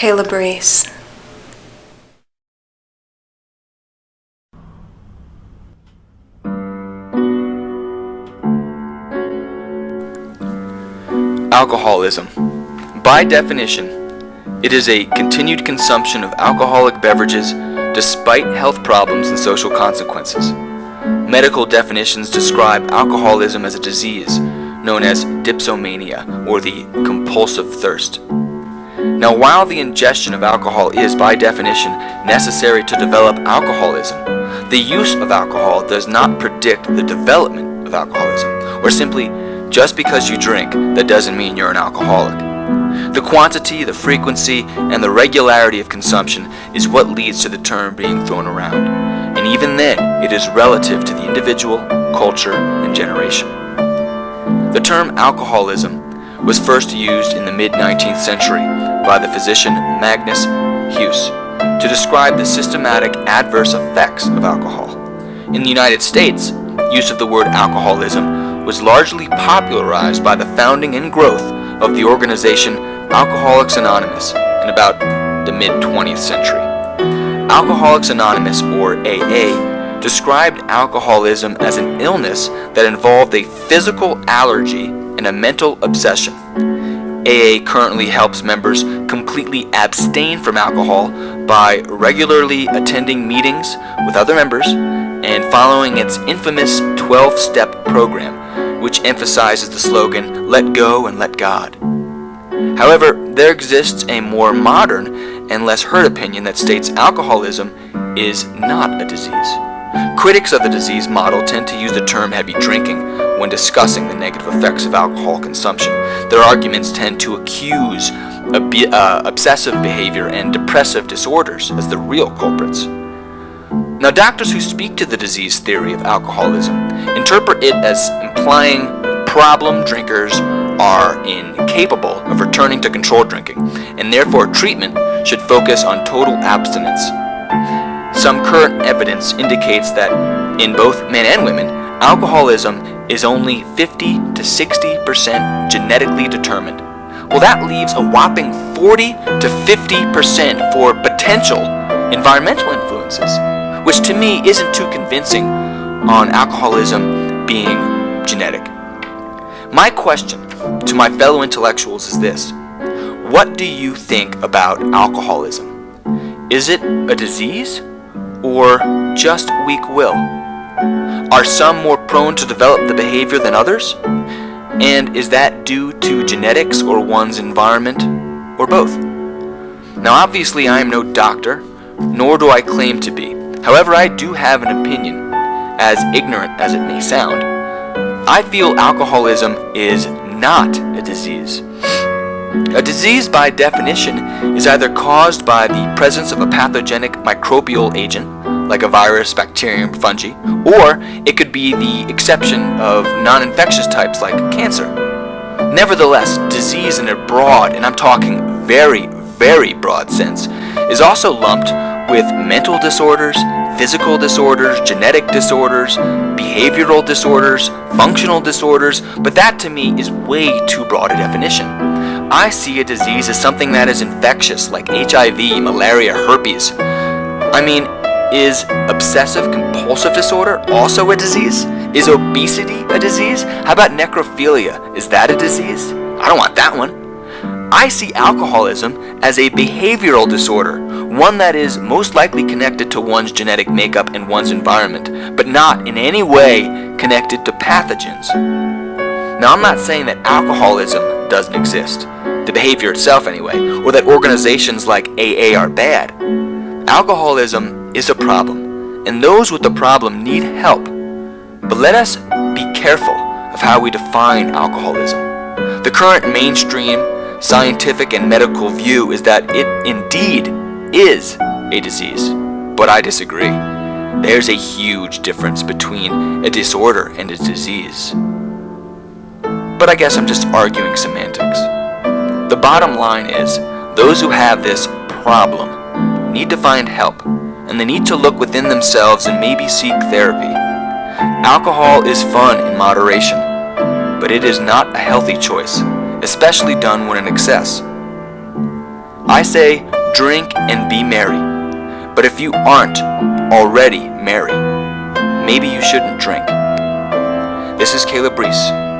Kailabreece. Alcoholism. By definition, it is a continued consumption of alcoholic beverages despite health problems and social consequences. Medical definitions describe alcoholism as a disease known as dipsomania, or the compulsive thirst. Now, while the ingestion of alcohol is, by definition, necessary to develop alcoholism, the use of alcohol does not predict the development of alcoholism, or simply, just because you drink, that doesn't mean you're an alcoholic. The quantity, the frequency, and the regularity of consumption is what leads to the term being thrown around. And even then, it is relative to the individual, culture, and generation. The term alcoholism was first used in the mid-19th century by the physician Magnus Huss to describe the systematic adverse effects of alcohol. In the United States, use of the word alcoholism was largely popularized by the founding and growth of the organization Alcoholics Anonymous in about the mid-20th century. Alcoholics Anonymous, or AA, described alcoholism as an illness that involved a physical allergy and a mental obsession. AA currently helps members completely abstain from alcohol by regularly attending meetings with other members and following its infamous 12-step program, which emphasizes the slogan, "Let go and let God." However, there exists a more modern and less hurt opinion that states alcoholism is not a disease. Critics of the disease model tend to use the term heavy drinking when discussing the negative effects of alcohol consumption. Their arguments tend to accuse obsessive behavior and depressive disorders as the real culprits. Now, doctors who speak to the disease theory of alcoholism interpret it as implying problem drinkers are incapable of returning to controlled drinking, and therefore treatment should focus on total abstinence. Some current evidence indicates that in both men and women, alcoholism is only 50 to 60% genetically determined. Well, that leaves a whopping 40 to 50% for potential environmental influences, which to me isn't too convincing on alcoholism being genetic. My question to my fellow intellectuals is this: what do you think about alcoholism? Is it a disease or just weak will? Are some more prone to develop the behavior than others? And is that due to genetics or one's environment, or both? Now, obviously I am no doctor, nor do I claim to be. However, I do have an opinion, as ignorant as it may sound. I feel alcoholism is not a disease. A disease, by definition, is either caused by the presence of a pathogenic microbial agent, like a virus, bacterium, fungi, or it could be the exception of non-infectious types like cancer. Nevertheless, disease in a broad, and I'm talking very, very broad sense, is also lumped with mental disorders, physical disorders, genetic disorders, behavioral disorders, functional disorders, but that to me is way too broad a definition. I see a disease as something that is infectious, like HIV, malaria, herpes. I mean, is obsessive-compulsive disorder also a disease? Is obesity a disease? How about necrophilia? Is that a disease? I don't want that one. I see alcoholism as a behavioral disorder, one that is most likely connected to one's genetic makeup and one's environment, but not in any way connected to pathogens. Now, I'm not saying that alcoholism doesn't exist, the behavior itself anyway, or that organizations like AA are bad. Alcoholism is a problem, and those with the problem need help. But let us be careful of how we define alcoholism. The current mainstream scientific and medical view is that it indeed is a disease, but I disagree. There's a huge difference between a disorder and a disease. But I guess I'm just arguing semantics. The bottom line is, those who have this problem need to find help, and they need to look within themselves and maybe seek therapy. Alcohol is fun in moderation, but it is not a healthy choice, especially done when in excess. I say drink and be merry. But if you aren't already merry, maybe you shouldn't drink. This is kailabreece.